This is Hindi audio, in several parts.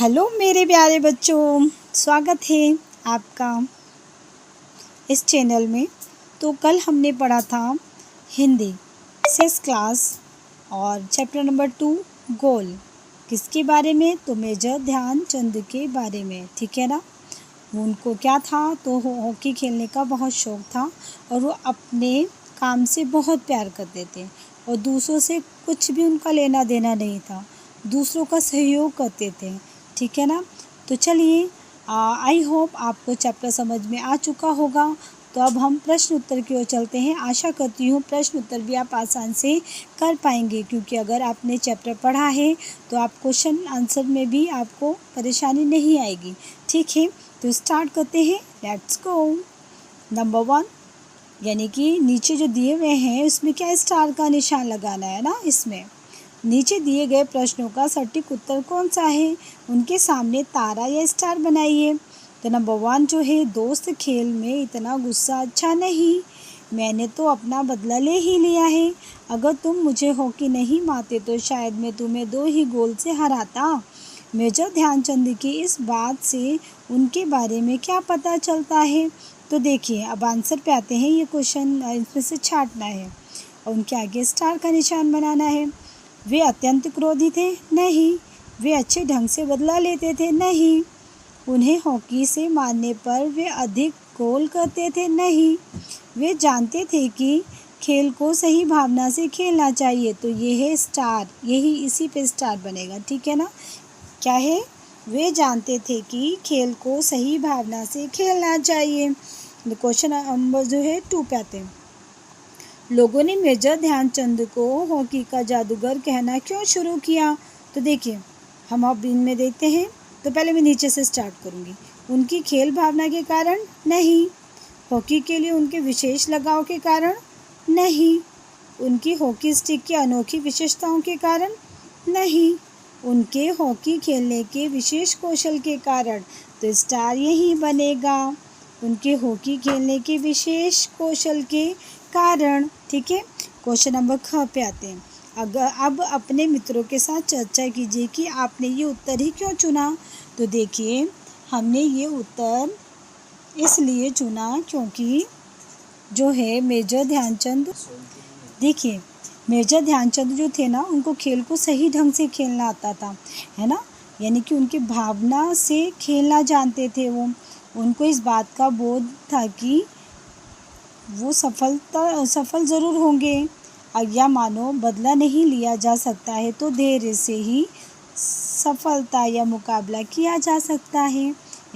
हेलो मेरे प्यारे बच्चों, स्वागत है आपका इस चैनल में। तो कल हमने पढ़ा था हिंदी 6th क्लास और चैप्टर नंबर 2 गोल। किसके बारे में? तो मेजर ध्यानचंद के बारे में, ठीक है ना। उनको क्या था, तो हॉकी खेलने का बहुत शौक़ था और वो अपने काम से बहुत प्यार करते थे और दूसरों से कुछ भी उनका लेना देना नहीं था, दूसरों का सहयोग करते थे, ठीक है ना। तो चलिए, आई होप आपको चैप्टर समझ में आ चुका होगा। तो अब हम प्रश्न उत्तर की ओर चलते हैं। आशा करती हूँ प्रश्न उत्तर भी आप आसान से कर पाएंगे, क्योंकि अगर आपने चैप्टर पढ़ा है तो आप क्वेश्चन आंसर में भी आपको परेशानी नहीं आएगी, ठीक है। तो स्टार्ट करते हैं, लेट्स गो। नंबर 1, यानी कि नीचे जो दिए हुए हैं उसमें क्या स्टार का निशान लगाना है ना। इसमें नीचे दिए गए प्रश्नों का सटीक उत्तर कौन सा है, उनके सामने तारा या स्टार बनाइए। तो नंबर 1 जो है, दोस्त खेल में इतना गुस्सा अच्छा नहीं, मैंने तो अपना बदला ले ही लिया है। अगर तुम मुझे हॉकी नहीं मारते तो शायद मैं तुम्हें 2 ही गोल से हराता। मेजर ध्यानचंद की इस बात से उनके बारे में क्या पता चलता है? तो देखिए, अब आंसर पे आते हैं। ये क्वेश्चन इसमें से छांटना है और उनके आगे स्टार का निशान बनाना है। वे अत्यंत क्रोधी थे? नहीं। वे अच्छे ढंग से बदला लेते थे? नहीं। उन्हें हॉकी से मारने पर वे अधिक गोल करते थे? नहीं। वे जानते थे कि खेल को सही भावना से खेलना चाहिए। तो ये है स्टार, यही इसी पे स्टार बनेगा, ठीक है ना। क्या है? वे जानते थे कि खेल को सही भावना से खेलना चाहिए। क्वेश्चन नंबर जो है 2 पे आते हैं। लोगों ने मेजर ध्यानचंद को हॉकी का जादूगर कहना क्यों शुरू किया? तो देखिए, हम अब इनमें देखते हैं। तो पहले मैं नीचे से स्टार्ट करूँगी। उनकी खेल भावना के कारण? नहीं। हॉकी के लिए उनके विशेष लगाव के कारण? नहीं। उनकी हॉकी स्टिक की अनोखी विशेषताओं के कारण? नहीं। उनके हॉकी खेलने के विशेष कौशल के कारण? तो स्टार यही बनेगा, उनके हॉकी खेलने के विशेष कौशल के कारण, ठीक है। क्वेश्चन नंबर 6 पे आते हैं। अब अपने मित्रों के साथ चर्चा कीजिए कि आपने ये उत्तर ही क्यों चुना। तो देखिए, हमने ये उत्तर इसलिए चुना क्योंकि जो है मेजर ध्यानचंद, देखिए मेजर ध्यानचंद जो थे ना, उनको खेल को सही ढंग से खेलना आता था, है ना। यानी कि उनकी भावना से खेलना जानते थे वो। उनको इस बात का बोध था कि वो सफल ज़रूर होंगे। या मानो बदला नहीं लिया जा सकता है तो धैर्य से ही सफलता या मुकाबला किया जा सकता है।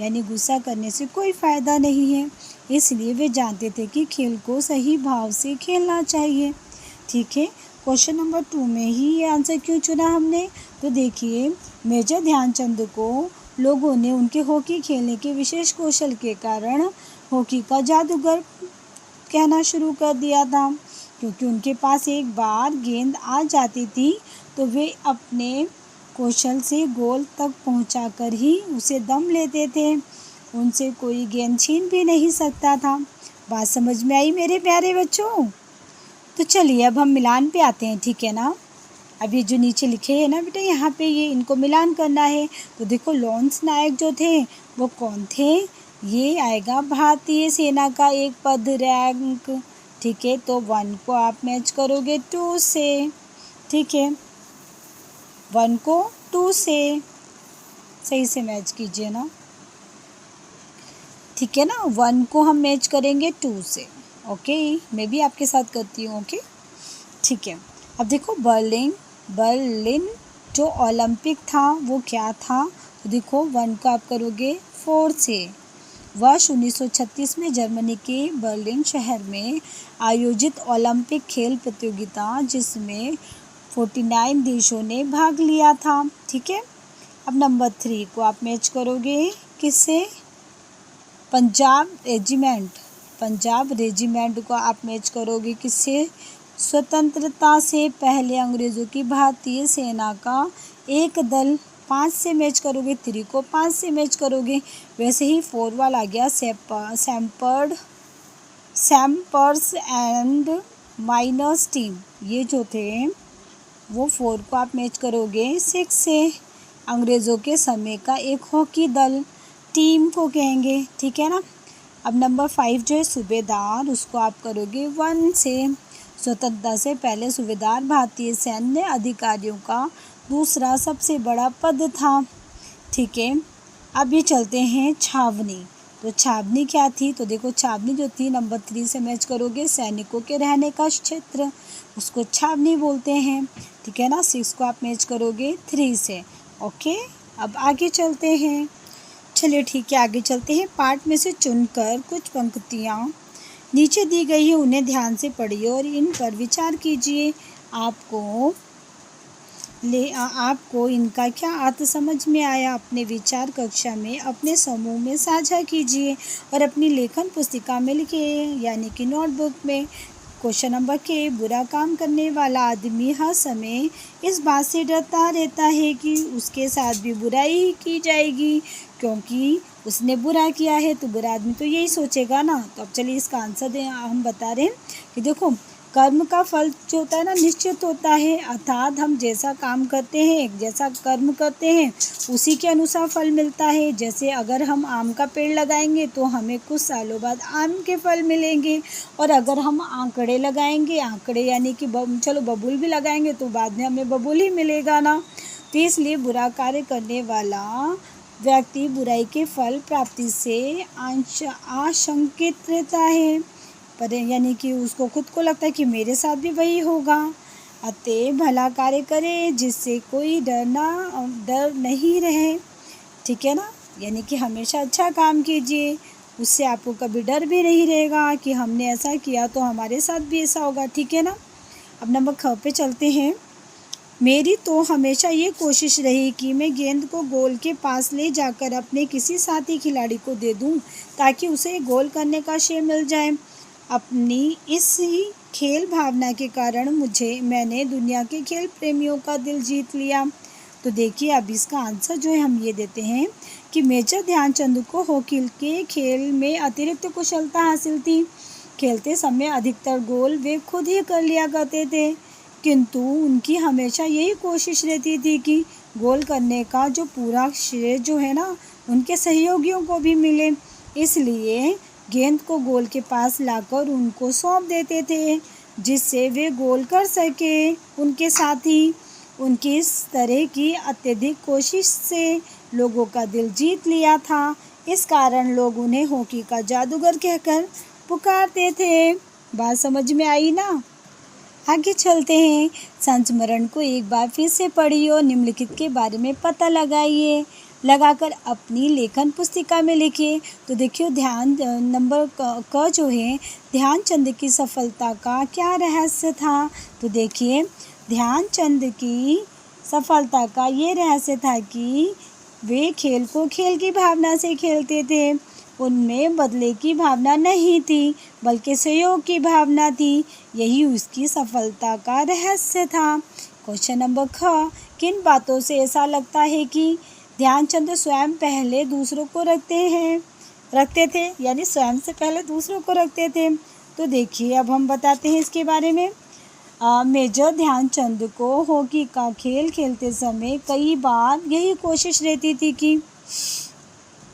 यानी गुस्सा करने से कोई फ़ायदा नहीं है, इसलिए वे जानते थे कि खेल को सही भाव से खेलना चाहिए, ठीक है। क्वेश्चन नंबर 2 में ही ये आंसर क्यों चुना हमने? तो देखिए, मेजर ध्यानचंद को लोगों ने उनके हॉकी खेलने के विशेष कौशल के कारण हॉकी का जादूगर कहना शुरू कर दिया था, क्योंकि उनके पास एक बार गेंद आ जाती थी तो वे अपने कौशल से गोल तक पहुंचाकर ही उसे दम लेते थे। उनसे कोई गेंद छीन भी नहीं सकता था। बात समझ में आई मेरे प्यारे बच्चों? तो चलिए, अब हम मिलान पे आते हैं, ठीक है ना। अब ये जो नीचे लिखे हैं ना बेटा, यहाँ पे ये इनको मिलान करना है। तो देखो, लॉन्स नायक जो थे वो कौन थे? ये आएगा भारतीय सेना का एक पद, रैंक, ठीक है। तो 1 को आप मैच करोगे 2 से, ठीक है। 1 को 2 से सही से मैच कीजिए ना, ठीक है ना। 1 को हम मैच करेंगे 2 से, ओके। मैं भी आपके साथ करती हूँ, ओके, ठीक है। अब देखो, बर्लिन जो ओलंपिक था वो क्या था? तो देखो, 1 को आप करोगे 4 से। वर्ष 1936 में जर्मनी के बर्लिन शहर में आयोजित ओलंपिक खेल प्रतियोगिता, जिसमें 49 देशों ने भाग लिया था, ठीक है। अब नंबर 3 को आप मैच करोगे किससे? पंजाब रेजिमेंट को आप मैच करोगे किससे? स्वतंत्रता से पहले अंग्रेज़ों की भारतीय सेना का एक दल। 5 से मैच करोगे, 3 को 5 से मैच करोगे। वैसे ही 4 वाला आ गया, सैम्पर्स एंड माइनर्स टीम। ये जो थे वो 4 को आप मैच करोगे 6 से। अंग्रेज़ों के समय का एक हॉकी दल, टीम को कहेंगे, ठीक है ना। अब नंबर 5 जो है सूबेदार, उसको आप करोगे 1 से। स्वतंत्रता से पहले सूबेदार भारतीय सैन्य अधिकारियों का दूसरा सबसे बड़ा पद था, ठीक है। अब ये चलते हैं छावनी। तो छावनी क्या थी, तो देखो छावनी जो थी नंबर 3 से मैच करोगे, सैनिकों के रहने का क्षेत्र, उसको छावनी बोलते हैं, ठीक है ना। 6 को आप मैच करोगे 3 से, ओके। अब आगे चलते हैं, चलिए ठीक है आगे चलते हैं। पाठ में से चुनकर कुछ पंक्तियाँ नीचे दी गई है, उन्हें ध्यान से पढ़िए और इन पर विचार कीजिए। आपको इनका क्या अर्थ समझ में आया, अपने विचार कक्षा में अपने समूह में साझा कीजिए और अपनी लेखन पुस्तिका में लिखिए, यानी कि नोटबुक में। क्वेश्चन नंबर के, बुरा काम करने वाला आदमी हर समय इस बात से डरता रहता है कि उसके साथ भी बुराई ही की जाएगी, क्योंकि उसने बुरा किया है तो बुरा आदमी तो यही सोचेगा ना। तो अब चलिए इसका आंसर हम बता रहे हैं कि देखो कर्म का फल जो होता है ना निश्चित होता है, अर्थात हम जैसा काम करते हैं, जैसा कर्म करते हैं, उसी के अनुसार फल मिलता है। जैसे अगर हम आम का पेड़ लगाएंगे तो हमें कुछ सालों बाद आम के फल मिलेंगे, और अगर हम आंकड़े लगाएंगे, आंकड़े यानी कि चलो बबूल भी लगाएंगे तो बाद में हमें बबूल ही मिलेगा ना। तो इसलिए बुरा कार्य करने वाला व्यक्ति बुराई के फल प्राप्ति से आशंकित रहता है, पर यानी कि उसको खुद को लगता है कि मेरे साथ भी वही होगा। अतः भला कार्य करे जिससे कोई डर नहीं रहे, ठीक है ना। यानी कि हमेशा अच्छा काम कीजिए, उससे आपको कभी डर भी नहीं रहेगा कि हमने ऐसा किया तो हमारे साथ भी ऐसा होगा, ठीक है ना। अब नंबर 6 पे चलते हैं। मेरी तो हमेशा ये कोशिश रही कि मैं गेंद को गोल के पास ले जाकर अपने किसी साथी खिलाड़ी को दे दूं, ताकि उसे गोल करने का श्रेय मिल जाए। अपनी इस खेल भावना के कारण मैंने दुनिया के खेल प्रेमियों का दिल जीत लिया। तो देखिए अब इसका आंसर जो है हम ये देते हैं कि मेजर ध्यानचंद को हॉकी के खेल में अतिरिक्त कुशलता हासिल थी। खेलते समय अधिकतर गोल वे खुद ही कर लिया करते थे, किंतु उनकी हमेशा यही कोशिश रहती थी कि गोल करने का जो पूरा श्रेय जो है ना उनके सहयोगियों को भी मिले। इसलिए गेंद को गोल के पास लाकर उनको सौंप देते थे, जिससे वे गोल कर सके। उनके साथी उनकी इस तरह की अत्यधिक कोशिश से लोगों का दिल जीत लिया था। इस कारण लोग उन्हें हॉकी का जादूगर कहकर पुकारते थे। बात समझ में आई ना। आगे चलते हैं। संस्मरण को एक बार फिर से पढ़िए और निम्नलिखित के बारे में पता लगाकर अपनी लेखन पुस्तिका में लिखिए। तो देखिए ध्यान नंबर क जो है, ध्यानचंद की सफलता का क्या रहस्य था। तो देखिए ध्यानचंद की सफलता का ये रहस्य था कि वे खेल को खेल की भावना से खेलते थे। उनमें बदले की भावना नहीं थी, बल्कि सहयोग की भावना थी। यही उसकी सफलता का रहस्य था। क्वेश्चन नंबर ख, किन बातों से ऐसा लगता है कि ध्यानचंद स्वयं पहले दूसरों को रखते थे, यानी स्वयं से पहले दूसरों को रखते थे। तो देखिए अब हम बताते हैं इसके बारे में। मेजर ध्यानचंद को हॉकी का खेल खेलते समय कई बार यही कोशिश रहती थी कि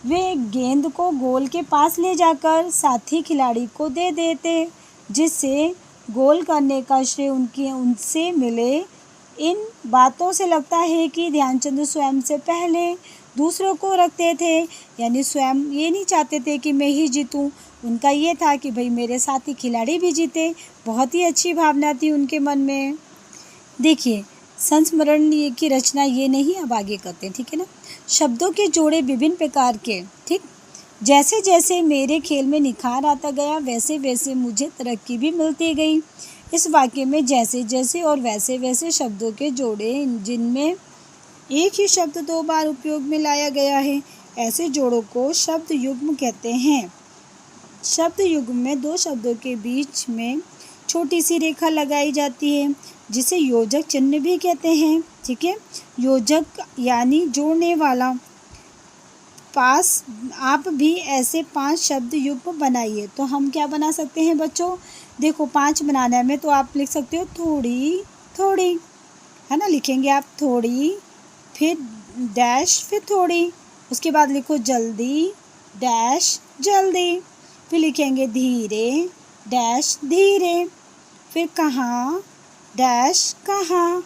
वे गेंद को गोल के पास ले जाकर साथी खिलाड़ी को दे देते, जिससे गोल करने का श्रेय उनसे मिले। इन बातों से लगता है कि ध्यानचंद स्वयं से पहले दूसरों को रखते थे, यानी स्वयं ये नहीं चाहते थे कि मैं ही जीतूं। उनका ये था कि भाई मेरे साथी खिलाड़ी भी जीते। बहुत ही अच्छी भावना थी उनके मन में। देखिए संस्मरण की रचना ये नहीं, अब आगे करते हैं, ठीक है ना। शब्दों के जोड़े विभिन्न प्रकार के, ठीक। जैसे जैसे मेरे खेल में निखार आता गया, वैसे वैसे मुझे तरक्की भी मिलती गई। इस वाक्य में जैसे जैसे और वैसे वैसे शब्दों के जोड़े जिनमें एक ही शब्द 2 बार उपयोग में लाया गया है, ऐसे जोड़ों को शब्द युग्म कहते हैं। शब्द युग्म में 2 शब्दों के बीच में छोटी सी रेखा लगाई जाती है, जिसे योजक चिन्ह भी कहते हैं, ठीक है। योजक यानी जोड़ने वाला। पास आप भी ऐसे 5 शब्द युग्म बनाइए। तो हम क्या बना सकते हैं बच्चों, देखो 5 बनाने में तो आप लिख सकते हो थोड़ी थोड़ी, है ना। लिखेंगे आप थोड़ी, फिर डैश फिर थोड़ी, उसके बाद लिखो जल्दी डैश जल्दी, फिर लिखेंगे धीरे डैश धीरे, फिर कहाँ डैश कहाँ,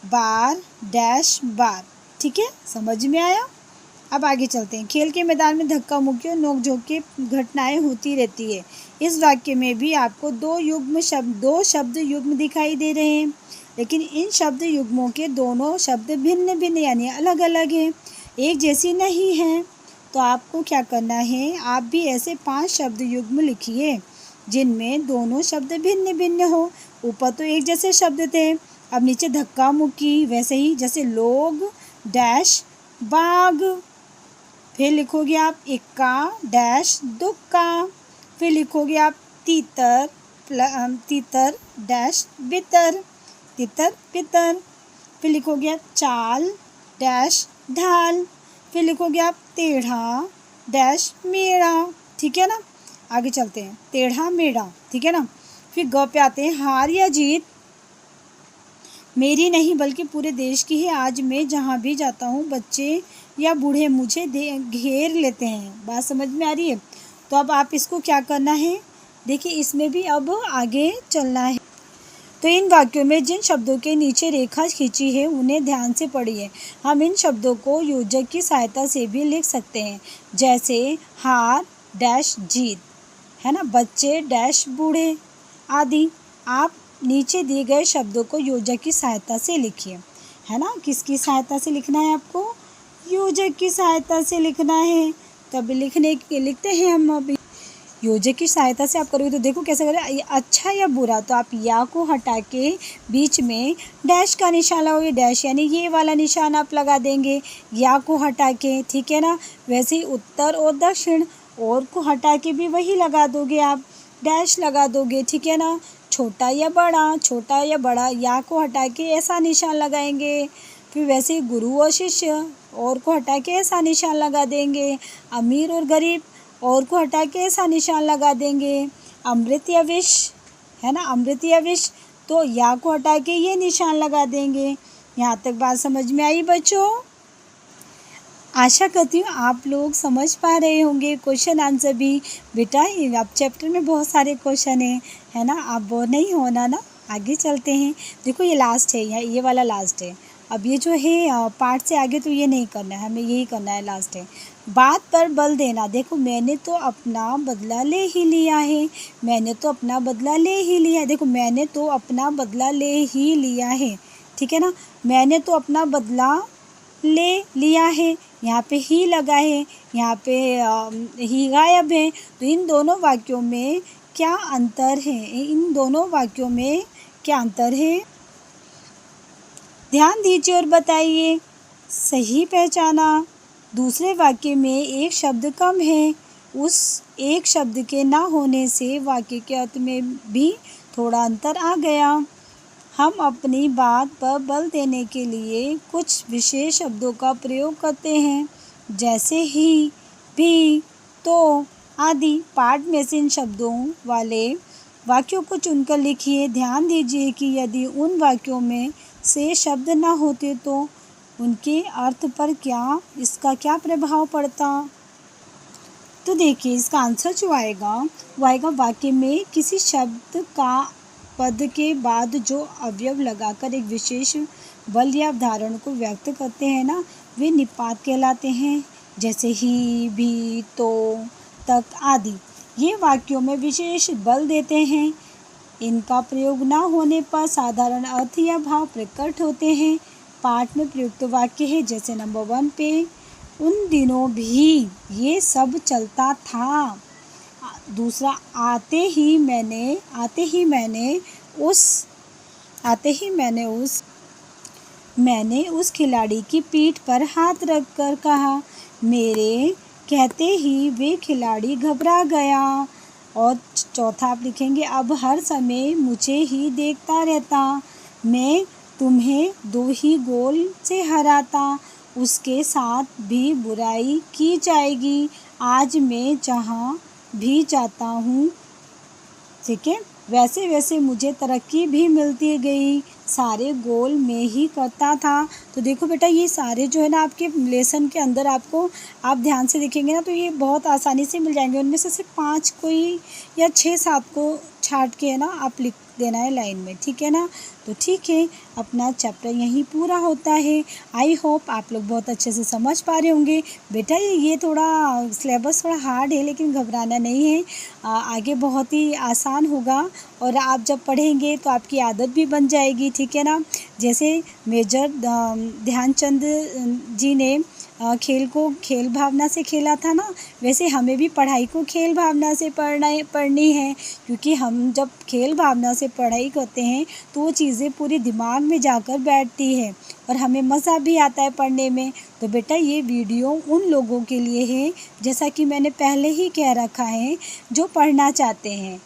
बार डैश बार। ठीक है, समझ में आया। अब आगे चलते हैं। खेल के मैदान में धक्का मुक्की और नोक-झोंक की घटनाएं होती रहती है। इस वाक्य में भी आपको दो शब्द युग्म दिखाई दे रहे हैं, लेकिन इन शब्द युग्मों के दोनों शब्द भिन्न भिन्न यानी अलग अलग हैं, एक जैसी नहीं हैं। तो आपको क्या करना है, आप भी ऐसे 5 शब्द युग्म लिखिए जिनमें दोनों शब्द भिन्न भिन्न हो। ऊपर तो एक जैसे शब्द थे, अब नीचे धक्का मुक्की, वैसे ही जैसे लोग डैश बाग, फिर लिखोगे आप इक्का डैश दुक्का, फिर लिखोगे आप तीतर डैश बितर, तितर पितर, फिर लिखोगे आप चाल डैश ढाल, फिर लिखोगे आप टेढ़ा डैश मेढ़ा। ठीक है ना, आगे चलते हैं। टेढ़ा मेढ़ा, ठीक है ना। फिर ग पे आते हैं। हार या जीत मेरी नहीं बल्कि पूरे देश की है। आज मैं जहाँ भी जाता हूँ बच्चे या बूढ़े मुझे घेर लेते हैं। बात समझ में आ रही है। तो अब आप इसको क्या करना है, देखिए इसमें भी अब आगे चलना है। तो इन वाक्यों में जिन शब्दों के नीचे रेखा खींची है उन्हें ध्यान से पढ़िए। हम इन शब्दों को योजक की सहायता से भी लिख सकते हैं, जैसे हार डैश जीत, है ना, बच्चे डैश बूढ़े आदि। आप नीचे दिए गए शब्दों को योजक की सहायता से लिखिए, है ना। किसकी सहायता से लिखना है आपको, योजक की सहायता से लिखना है। तो अभी लिखते हैं हम। अभी योजक की सहायता से आप करोगे तो देखो कैसे करें। अच्छा या बुरा, तो आप या को हटा के बीच में डैश का निशान लगाओगे, डैश यानी ये वाला निशान आप लगा देंगे या को हटा के, ठीक है ना। वैसे ही उत्तर और दक्षिण, और को हटा के भी वही लगा दोगे आप, डैश लगा दोगे, ठीक है ना। छोटा या बड़ा या को हटा के ऐसा निशान लगाएंगे। फिर वैसे ही गुरु और शिष्य, और को हटा के ऐसा निशान लगा देंगे। अमीर और गरीब, और को हटा के ऐसा निशान लगा देंगे। अमृत या विष, है ना, अमृत या विष, तो या को हटा के ये निशान लगा देंगे। यहाँ तक बात समझ में आई बच्चों? आशा करती हूँ आप लोग समझ पा रहे होंगे। क्वेश्चन आंसर भी बेटा आप चैप्टर में बहुत सारे क्वेश्चन हैं, है ना, आप बोर नहीं होना ना। आगे चलते हैं। देखो ये लास्ट है, ये वाला लास्ट है। अब ये जो है पार्ट से आगे तो ये नहीं करना है, हमें यही करना है, लास्ट है। बात पर बल देना। देखो मैंने तो अपना बदला ले ही लिया है, मैंने तो अपना बदला ले ही लिया है। देखो मैंने तो अपना बदला ले ही लिया है, ठीक है ना। मैंने तो अपना बदला ले लिया है, यहाँ पे ही लगा है, यहाँ पे ही गायब है। तो इन दोनों वाक्यों में क्या अंतर है, इन दोनों वाक्यों में क्या अंतर है, ध्यान दीजिए और बताइए। सही पहचाना। दूसरे वाक्य में एक शब्द कम है, उस एक शब्द के ना होने से वाक्य के अर्थ में भी थोड़ा अंतर आ गया। हम अपनी बात पर बल देने के लिए कुछ विशेष शब्दों का प्रयोग करते हैं, जैसे ही, भी, तो आदि। पाठ में से इन शब्दों वाले वाक्यों को चुनकर लिखिए। ध्यान दीजिए कि यदि उन वाक्यों में से शब्द ना होते तो उनके अर्थ पर इसका क्या प्रभाव पड़ता। तो देखिए इसका आंसर जो आएगा वो आएगा, वाक्य में किसी शब्द का पद के बाद जो अवयव लगाकर एक विशेष बल या अवधारण को व्यक्त करते हैं ना, वे निपात कहलाते हैं, जैसे ही, भी, तो, तक आदि। ये वाक्यों में विशेष बल देते हैं। इनका प्रयोग ना होने पर साधारण अर्थ या भाव प्रकट होते हैं। पाठ में प्रयुक्त वाक्य है, जैसे नंबर 1 पे, उन दिनों भी ये सब चलता था। दूसरा, आते ही मैंने उस खिलाड़ी की पीठ पर हाथ रखकर कहा, मेरे कहते ही वे खिलाड़ी घबरा गया। और चौथा आप लिखेंगे, अब हर समय मुझे ही देखता रहता, मैं तुम्हें 2 ही गोल से हराता, उसके साथ भी बुराई की जाएगी। आज मैं जहाँ भी जाता हूँ, ठीक है, वैसे वैसे मुझे तरक्की भी मिलती गई, सारे गोल मैं ही करता था। तो देखो बेटा, ये सारे जो है ना आपके लेसन के अंदर आपको आप ध्यान से देखेंगे ना तो ये बहुत आसानी से मिल जाएंगे। उनमें से सिर्फ 5 कोई या 6-7 को छाँट के है ना आप लिख देना है लाइन में, ठीक है ना। तो ठीक है, अपना चैप्टर यहीं पूरा होता है। आई होप आप लोग बहुत अच्छे से समझ पा रहे होंगे। बेटा ये थोड़ा सिलेबस थोड़ा हार्ड है, लेकिन घबराना नहीं है, आगे बहुत ही आसान होगा। और आप जब पढ़ेंगे तो आपकी आदत भी बन जाएगी, ठीक है ना। जैसे मेजर ध्यानचंद जी ने खेल को खेल भावना से खेला था ना, वैसे हमें भी पढ़ाई को खेल भावना से पढ़नी है। क्योंकि हम जब खेल भावना से पढ़ाई करते हैं तो वो चीज़ें पूरी दिमाग में जाकर बैठती है और हमें मज़ा भी आता है पढ़ने में। तो बेटा ये वीडियो उन लोगों के लिए है, जैसा कि मैंने पहले ही कह रखा है, जो पढ़ना चाहते हैं,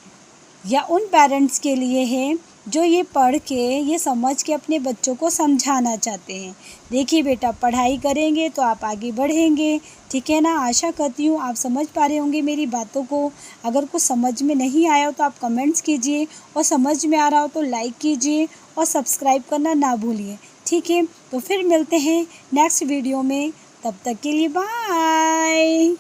या उन पेरेंट्स के लिए है जो ये पढ़ के ये समझ के अपने बच्चों को समझाना चाहते हैं। देखिए बेटा, पढ़ाई करेंगे तो आप आगे बढ़ेंगे, ठीक है ना। आशा करती हूँ आप समझ पा रहे होंगे मेरी बातों को। अगर कुछ समझ में नहीं आया हो तो आप कमेंट्स कीजिए, और समझ में आ रहा हो तो लाइक कीजिए और सब्सक्राइब करना ना भूलिए, ठीक है। तो फिर मिलते हैं नेक्स्ट वीडियो में, तब तक के लिए बाय।